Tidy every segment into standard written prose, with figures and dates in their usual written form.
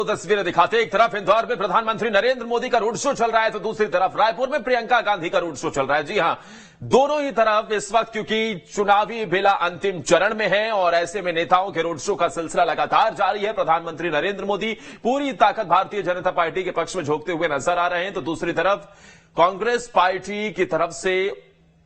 तस्वीरें दिखाते एक तरफ इंदौर में प्रधानमंत्री नरेंद्र मोदी का रोड शो चल रहा है तो दूसरी तरफ रायपुर में प्रियंका गांधी का रोड शो चल रहा है। जी हां, दोनों ही तरफ इस वक्त क्योंकि चुनावी बेला अंतिम चरण में है और ऐसे में नेताओं के रोड शो का सिलसिला लगातार जारी है। प्रधानमंत्री नरेंद्र मोदी पूरी ताकत भारतीय जनता पार्टी के पक्ष में झोंकते हुए नजर आ रहे हैं तो दूसरी तरफ कांग्रेस पार्टी की तरफ से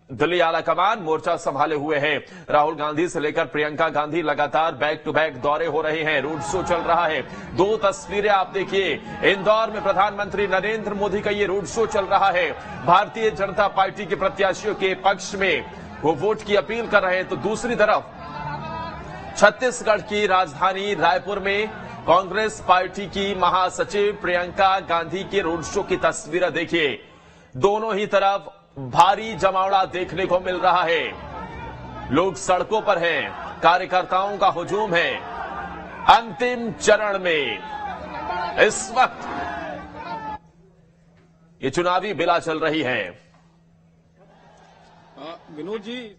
दिल्ली आलाकमान मोर्चा संभाले हुए है। राहुल गांधी से लेकर प्रियंका गांधी लगातार बैक टू बैक दौरे हो रहे हैं, रोड शो चल रहा है। दो तस्वीरें आप देखिए, इंदौर में प्रधानमंत्री नरेंद्र मोदी का ये रोड शो चल रहा है। भारतीय जनता पार्टी के प्रत्याशियों के पक्ष में वो वोट की अपील कर रहे हैं तो दूसरी तरफ छत्तीसगढ़ की राजधानी रायपुर में कांग्रेस पार्टी की महासचिव प्रियंका गांधी के रोड शो की तस्वीरें देखिए। दोनों ही तरफ भारी जमावड़ा देखने को मिल रहा है, लोग सड़कों पर हैं, कार्यकर्ताओं का हुजूम है। अंतिम चरण में इस वक्त ये चुनावी बेला चल रही है विनोद जी।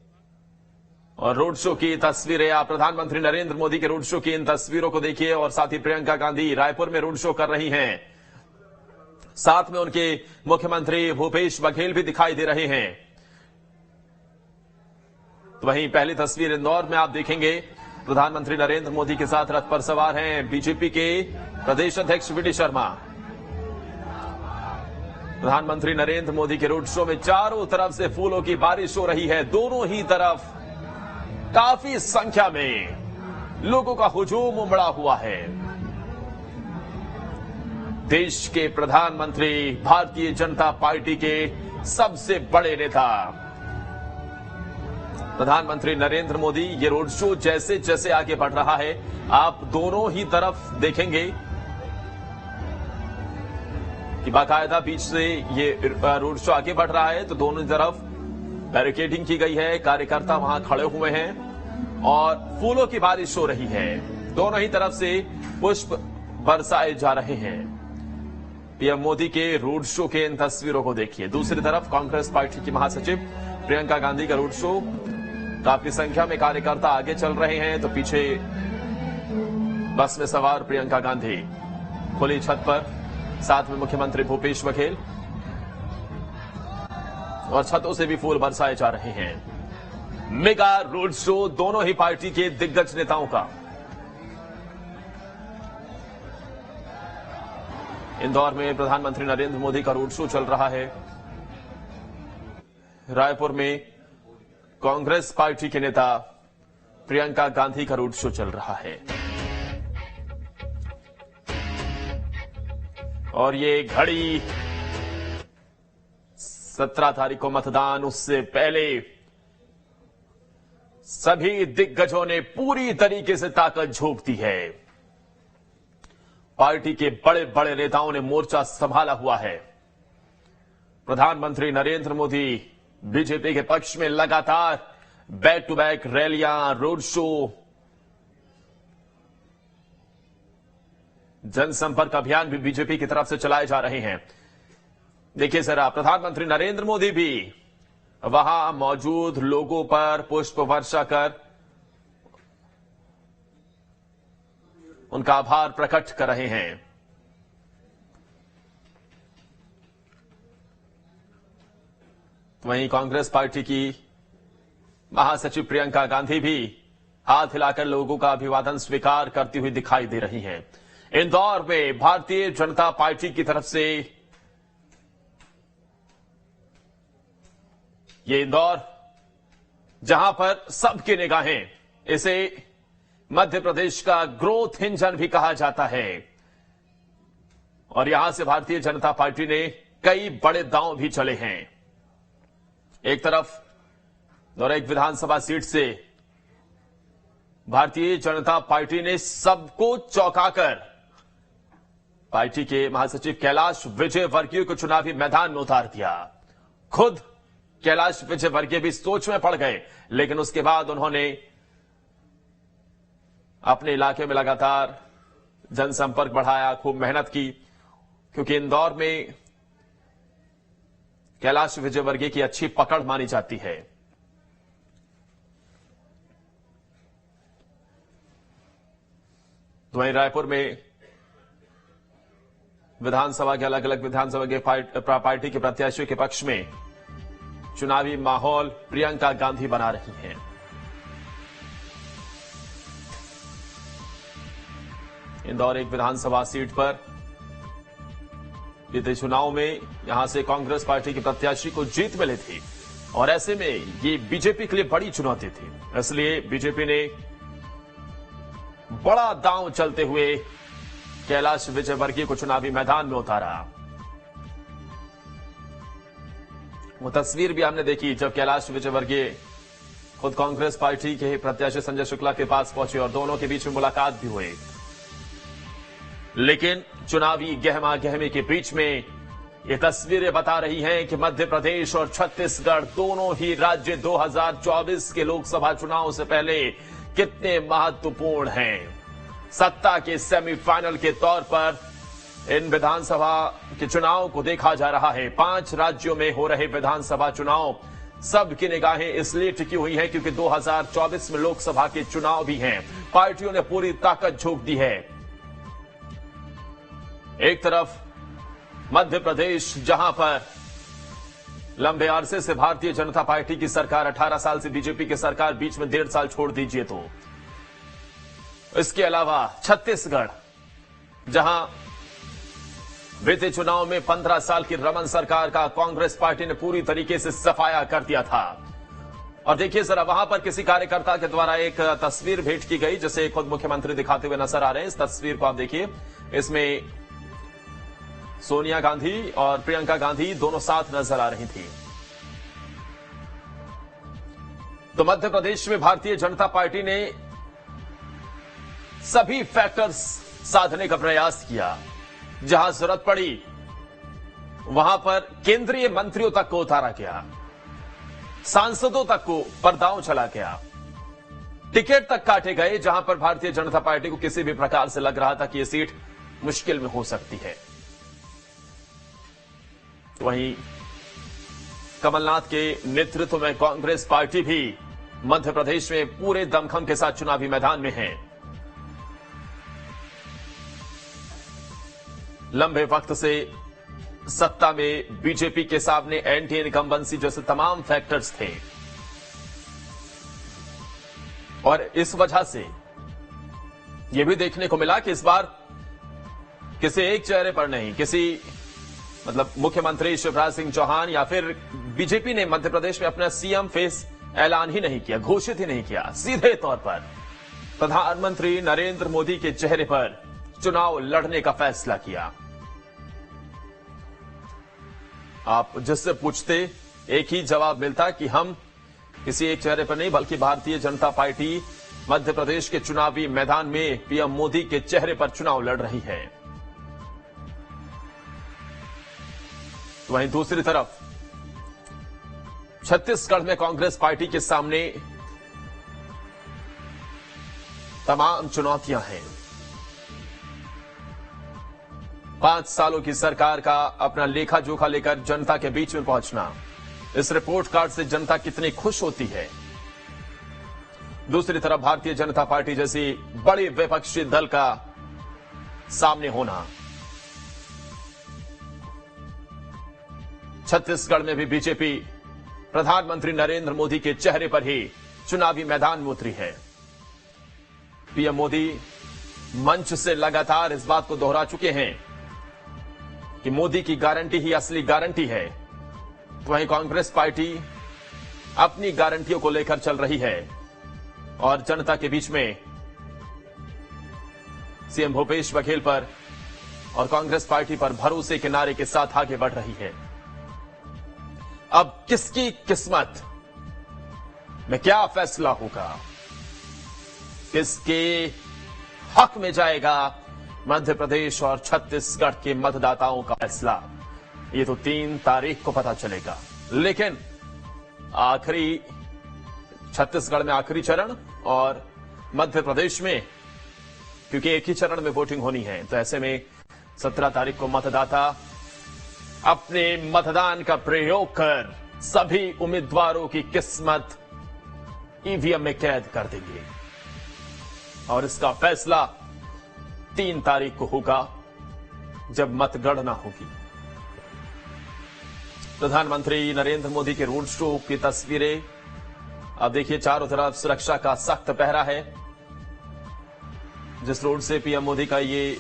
और रोड शो की तस्वीरें आप प्रधानमंत्री नरेंद्र मोदी के रोड शो की इन तस्वीरों को देखिए और साथ ही प्रियंका गांधी रायपुर में रोड शो कर रही हैं। साथ में उनके मुख्यमंत्री भूपेश बघेल भी दिखाई दे रहे हैं। तो वहीं पहली तस्वीर इंदौर में आप देखेंगे, प्रधानमंत्री नरेंद्र मोदी के साथ रथ पर सवार हैं बीजेपी के प्रदेश अध्यक्ष वी डी शर्मा। प्रधानमंत्री नरेंद्र मोदी के रोड शो में चारों तरफ से फूलों की बारिश हो रही है। दोनों ही तरफ काफी संख्या में लोगों का हुजूम उमड़ा हुआ है। देश के प्रधानमंत्री, भारतीय जनता पार्टी के सबसे बड़े नेता प्रधानमंत्री नरेंद्र मोदी, ये रोड शो जैसे जैसे आगे बढ़ रहा है आप दोनों ही तरफ देखेंगे कि बाकायदा बीच से ये रोड शो आगे बढ़ रहा है तो दोनों तरफ बैरिकेडिंग की गई है, कार्यकर्ता वहां खड़े हुए हैं और फूलों की बारिश हो रही है। दोनों ही तरफ से पुष्प बरसाए जा रहे हैं। पीएम मोदी के रोड शो के इन तस्वीरों को देखिए। दूसरी तरफ कांग्रेस पार्टी की महासचिव प्रियंका गांधी का रोड शो, काफी संख्या में कार्यकर्ता आगे चल रहे हैं तो पीछे बस में सवार प्रियंका गांधी, खुली छत पर, साथ में मुख्यमंत्री भूपेश बघेल और छतों से भी फूल बरसाए जा रहे हैं। मेगा रोड शो दोनों ही पार्टी के दिग्गज नेताओं का। इंदौर में प्रधानमंत्री नरेंद्र मोदी का रोड शो चल रहा है। रायपुर में कांग्रेस पार्टी के नेता प्रियंका गांधी का रोड शो चल रहा है और ये घड़ी 17 तारीख को मतदान, उससे पहले सभी दिग्गजों ने पूरी तरीके से ताकत झोंक दी है। पार्टी के बड़े बड़े नेताओं ने मोर्चा संभाला हुआ है। प्रधानमंत्री नरेंद्र मोदी बीजेपी के पक्ष में लगातार बैक टू बैक रैलियां, रोड शो, जनसंपर्क अभियान भी बीजेपी की तरफ से चलाए जा रहे हैं। देखिए जरा, प्रधानमंत्री नरेंद्र मोदी भी वहां मौजूद लोगों पर पुष्प वर्षा कर उनका आभार प्रकट कर रहे हैं। वहीं कांग्रेस पार्टी की महासचिव प्रियंका गांधी भी हाथ हिलाकर लोगों का अभिवादन स्वीकार करती हुई दिखाई दे रही हैं। इंदौर में भारतीय जनता पार्टी की तरफ से ये इंदौर जहां पर सबकी निगाहें, इसे मध्य प्रदेश का ग्रोथ इंजन भी कहा जाता है और यहां से भारतीय जनता पार्टी ने कई बड़े दांव भी चले हैं। एक तरफ और एक विधानसभा सीट से भारतीय जनता पार्टी ने सबको चौंकाकर पार्टी के महासचिव कैलाश विजयवर्गीय को चुनावी मैदान में उतार दिया। खुद कैलाश विजयवर्गीय भी सोच में पड़ गए, लेकिन उसके बाद उन्होंने अपने इलाके में लगातार जनसंपर्क बढ़ाया, खूब मेहनत की, क्योंकि इंदौर में कैलाश विजयवर्गीय की अच्छी पकड़ मानी जाती है। तो वहीं रायपुर में विधानसभा के अलग अलग विधानसभा के पार्टी के प्रत्याशियों के पक्ष में चुनावी माहौल प्रियंका गांधी बना रही हैं। इंदौर एक विधानसभा सीट पर बीते चुनाव में यहां से कांग्रेस पार्टी के प्रत्याशी को जीत मिली थी और ऐसे में ये बीजेपी के लिए बड़ी चुनौती थी। इसलिए बीजेपी ने बड़ा दांव चलते हुए कैलाश विजयवर्गीय को चुनावी मैदान में उतारा। वो तस्वीर भी हमने देखी जब कैलाश विजयवर्गीय खुद कांग्रेस पार्टी के प्रत्याशी संजय शुक्ला के पास पहुंचे और दोनों के बीच में मुलाकात भी हुई। लेकिन चुनावी गहमा गहमी के बीच में ये तस्वीरें बता रही हैं कि मध्य प्रदेश और छत्तीसगढ़ दोनों ही राज्य 2024 के लोकसभा चुनाव से पहले कितने महत्वपूर्ण हैं। सत्ता के सेमीफाइनल के तौर पर इन विधानसभा के चुनाव को देखा जा रहा है। 5 राज्यों में हो रहे विधानसभा चुनाव सबकी निगाहें इसलिए टिकी हुई हैं क्योंकि 2024 में लोकसभा के चुनाव भी हैं। पार्टियों ने पूरी ताकत झोंक दी है। एक तरफ मध्य प्रदेश जहां पर लंबे अरसे से भारतीय जनता पार्टी की सरकार, 18 साल से बीजेपी की सरकार, बीच में 1.5 साल छोड़ दीजिए तो। इसके अलावा छत्तीसगढ़ जहां बीते चुनाव में 15 साल की रमन सरकार का कांग्रेस पार्टी ने पूरी तरीके से सफाया कर दिया था। और देखिए जरा वहां पर किसी कार्यकर्ता के द्वारा एक तस्वीर भेंट की गई जिसे खुद मुख्यमंत्री दिखाते हुए नजर आ रहे हैं। इस तस्वीर को आप देखिए, इसमें सोनिया गांधी और प्रियंका गांधी दोनों साथ नजर आ रही थी। तो मध्य प्रदेश में भारतीय जनता पार्टी ने सभी फैक्टर्स साधने का प्रयास किया। जहां जरूरत पड़ी वहां पर केंद्रीय मंत्रियों तक को उतारा गया, सांसदों तक को पर्दाओं चला गया, टिकट तक काटे गए जहां पर भारतीय जनता पार्टी को किसी भी प्रकार से लग रहा था कि यह सीट मुश्किल में हो सकती है। वहीं कमलनाथ के नेतृत्व में कांग्रेस पार्टी भी मध्य प्रदेश में पूरे दमखम के साथ चुनावी मैदान में है। लंबे वक्त से सत्ता में बीजेपी के सामने एंटी इनकम्बेंसी जैसे तमाम फैक्टर्स थे और इस वजह से यह भी देखने को मिला कि इस बार किसी एक चेहरे पर नहीं, किसी मतलब मुख्यमंत्री शिवराज सिंह चौहान या फिर बीजेपी ने मध्य प्रदेश में अपना सीएम फेस ऐलान ही नहीं किया, घोषित ही नहीं किया। सीधे तौर पर प्रधानमंत्री नरेंद्र मोदी के चेहरे पर चुनाव लड़ने का फैसला किया। आप जिससे पूछते एक ही जवाब मिलता कि हम किसी एक चेहरे पर नहीं बल्कि भारतीय जनता पार्टी मध्य प्रदेश के चुनावी मैदान में पीएम मोदी के चेहरे पर चुनाव लड़ रही है। वहीं दूसरी तरफ छत्तीसगढ़ में कांग्रेस पार्टी के सामने तमाम चुनौतियां हैं। 5 सालों की सरकार का अपना लेखा जोखा लेकर जनता के बीच में पहुंचना, इस रिपोर्ट कार्ड से जनता कितनी खुश होती है। दूसरी तरफ भारतीय जनता पार्टी जैसी बड़ी विपक्षी दल का सामने होना। छत्तीसगढ़ में भी बीजेपी प्रधानमंत्री नरेंद्र मोदी के चेहरे पर ही चुनावी मैदान में उतरी है। पीएम मोदी मंच से लगातार इस बात को दोहरा चुके हैं कि मोदी की गारंटी ही असली गारंटी है। तो वहीं कांग्रेस पार्टी अपनी गारंटियों को लेकर चल रही है और जनता के बीच में सीएम भूपेश बघेल पर और कांग्रेस पार्टी पर भरोसे के नारे के साथ आगे बढ़ रही है। अब किसकी किस्मत में क्या फैसला होगा, किसके हक में जाएगा मध्य प्रदेश और छत्तीसगढ़ के मतदाताओं का फैसला, ये तो 3 तारीख को पता चलेगा। लेकिन आखिरी छत्तीसगढ़ में आखिरी चरण और मध्य प्रदेश में क्योंकि एक ही चरण में वोटिंग होनी है, तो ऐसे में 17 तारीख को मतदाता अपने मतदान का प्रयोग कर सभी उम्मीदवारों की किस्मत ईवीएम में कैद कर देंगे और इसका फैसला 3 तारीख को होगा, जब मतगणना होगी। प्रधानमंत्री नरेंद्र मोदी के रोड शो की तस्वीरें अब देखिए, चारों तरफ सुरक्षा का सख्त पहरा है। जिस रोड से पीएम मोदी का ये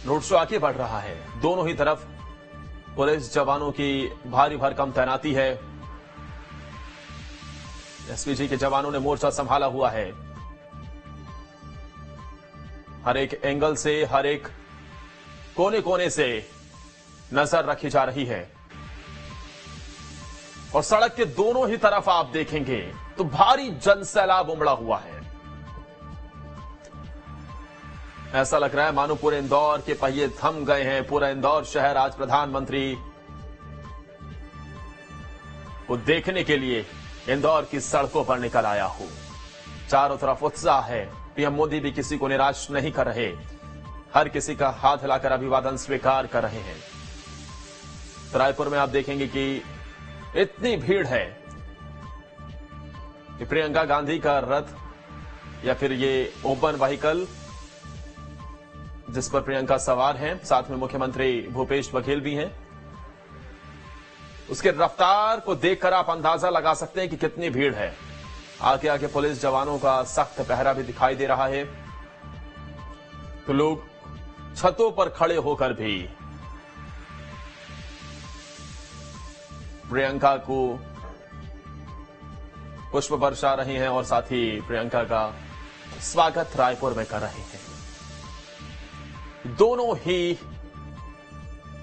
रोड शो आगे बढ़ रहा है, दोनों ही तरफ पुलिस जवानों की भारी भरकम तैनाती है। एसपीजी के जवानों ने मोर्चा संभाला हुआ है। हर एक एंगल से, हर एक कोने कोने से नजर रखी जा रही है और सड़क के दोनों ही तरफ आप देखेंगे तो भारी जनसैलाब उमड़ा हुआ है। ऐसा लग रहा है मानो पूरे इंदौर के पहिए थम गए हैं। पूरा इंदौर शहर आज प्रधानमंत्री को देखने के लिए इंदौर की सड़कों पर निकल आया हो। चारों तरफ उत्साह है। पीएम मोदी भी किसी को निराश नहीं कर रहे, हर किसी का हाथ हिलाकर अभिवादन स्वीकार कर रहे हैं। तो रायपुर में आप देखेंगे कि इतनी भीड़ है कि प्रियंका गांधी का रथ या फिर ये ओपन व्हीकल जिस पर प्रियंका सवार हैं, साथ में मुख्यमंत्री भूपेश बघेल भी हैं, उसके रफ्तार को देखकर आप अंदाजा लगा सकते हैं कि कितनी भीड़ है। आगे आगे पुलिस जवानों का सख्त पहरा भी दिखाई दे रहा है। तो लोग छतों पर खड़े होकर भी प्रियंका को पुष्प बरसा रहे हैं और साथ ही प्रियंका का स्वागत रायपुर में कर रहे हैं। दोनों ही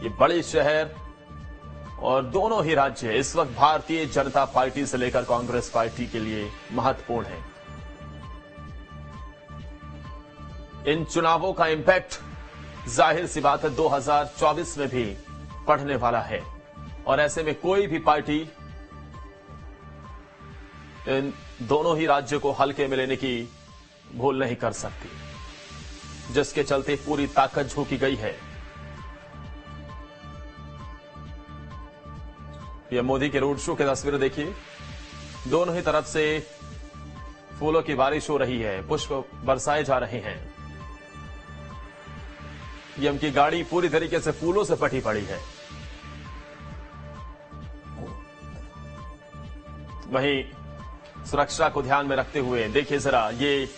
ये बड़े शहर और दोनों ही राज्य इस वक्त भारतीय जनता पार्टी से लेकर कांग्रेस पार्टी के लिए महत्वपूर्ण हैं। इन चुनावों का इंपैक्ट जाहिर सी बात है 2024 में भी पड़ने वाला है और ऐसे में कोई भी पार्टी इन दोनों ही राज्यों को हल्के में लेने की भूल नहीं कर सकती, जिसके चलते पूरी ताकत झोंकी गई है। पीएम मोदी के रोड शो की तस्वीरें देखिए, दोनों ही तरफ से फूलों की बारिश हो रही है, पुष्प बरसाए जा रहे हैं। पीएम की गाड़ी पूरी तरीके से फूलों से पटी पड़ी है। वहीं सुरक्षा को ध्यान में रखते हुए देखिए जरा, ये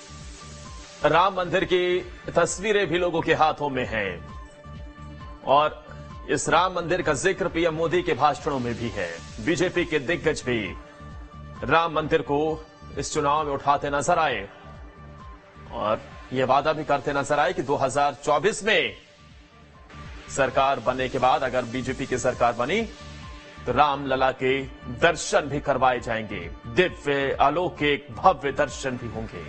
राम मंदिर की तस्वीरें भी लोगों के हाथों में हैं और इस राम मंदिर का जिक्र पीएम मोदी के भाषणों में भी है। बीजेपी के दिग्गज भी राम मंदिर को इस चुनाव में उठाते नजर आए और यह वादा भी करते नजर आए कि 2024 में सरकार बनने के बाद अगर बीजेपी की सरकार बनी तो राम लला के दर्शन भी करवाए जाएंगे, दिव्य अलौकिक भव्य दर्शन भी होंगे।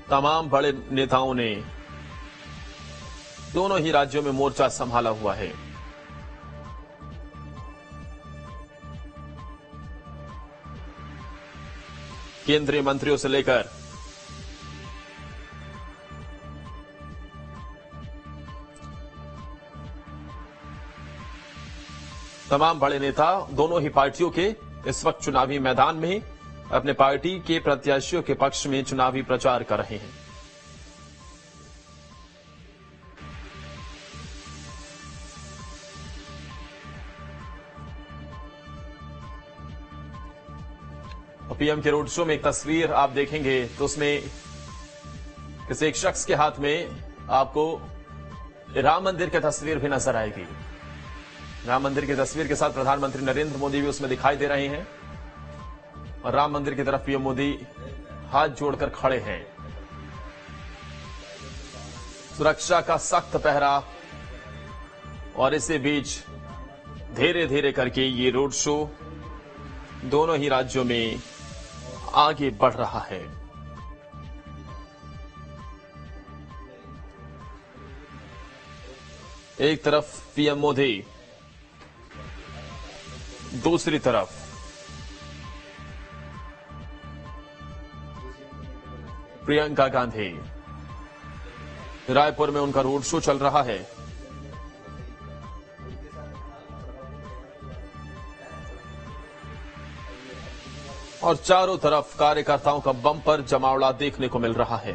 तमाम बड़े नेताओं ने दोनों ही राज्यों में मोर्चा संभाला हुआ है। केंद्रीय मंत्रियों से लेकर तमाम बड़े नेता दोनों ही पार्टियों के इस वक्त चुनावी मैदान में अपने पार्टी के प्रत्याशियों के पक्ष में चुनावी प्रचार कर रहे हैं। पीएम के रोड शो में एक तस्वीर आप देखेंगे तो उसमें किसी एक शख्स के हाथ में आपको राम मंदिर की तस्वीर भी नजर आएगी। राम मंदिर की तस्वीर के साथ प्रधानमंत्री नरेंद्र मोदी भी उसमें दिखाई दे रहे हैं और राम मंदिर की तरफ पीएम मोदी हाथ जोड़कर खड़े हैं। सुरक्षा का सख्त पहरा और इसी बीच धीरे धीरे करके ये रोड शो दोनों ही राज्यों में आगे बढ़ रहा है। एक तरफ पीएम मोदी, दूसरी तरफ प्रियंका गांधी। रायपुर में उनका रोड शो चल रहा है। और चारों तरफ कार्यकर्ताओं का बम्पर जमावड़ा देखने को मिल रहा है।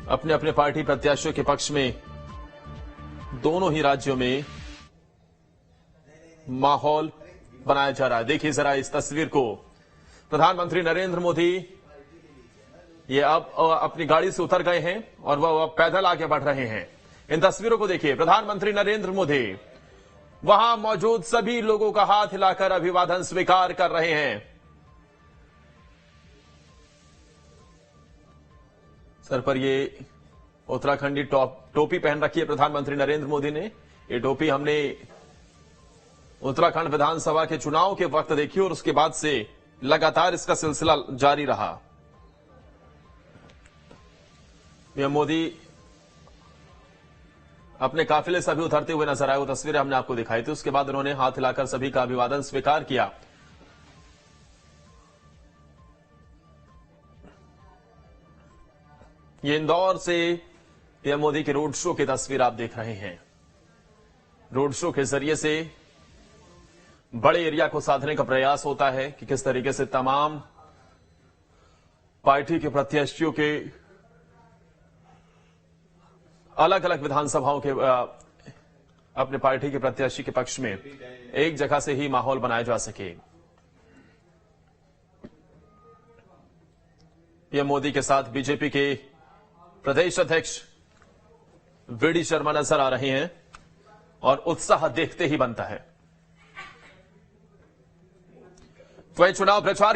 अपने अपने पार्टी प्रत्याशियों के पक्ष में दोनों ही राज्यों में माहौल बनाया जा रहा है। देखिए जरा इस तस्वीर को। प्रधानमंत्री नरेंद्र मोदी ये अब अपनी गाड़ी से उतर गए हैं और वह पैदल आगे बढ़ रहे हैं। इन तस्वीरों को देखिए। प्रधानमंत्री नरेंद्र मोदी वहां मौजूद सभी लोगों का हाथ हिलाकर अभिवादन स्वीकार कर रहे हैं। सर पर ये उत्तराखंडी टोपी पहन रखी है प्रधानमंत्री नरेंद्र मोदी ने। ये टोपी हमने उत्तराखंड विधानसभा के चुनाव के वक्त देखी और उसके बाद से लगातार इसका सिलसिला जारी रहा। पीएम मोदी अपने काफिले से भी उतरते हुए नजर आए। वो तस्वीरें हमने आपको दिखाई थी। उसके बाद उन्होंने हाथ हिलाकर सभी का अभिवादन स्वीकार किया। ये इंदौर से पीएम मोदी के रोड शो की तस्वीर आप देख रहे हैं। रोड शो के जरिए से बड़े एरिया को साधने का प्रयास होता है कि किस तरीके से तमाम पार्टी के प्रत्याशियों के अलग अलग विधानसभाओं के अपने पार्टी के प्रत्याशी के पक्ष में एक जगह से ही माहौल बनाया जा सके। पीएम मोदी के साथ बीजेपी के प्रदेश अध्यक्ष वीडी शर्मा नजर आ रहे हैं और उत्साह देखते ही बनता है। तो चुनाव प्रचार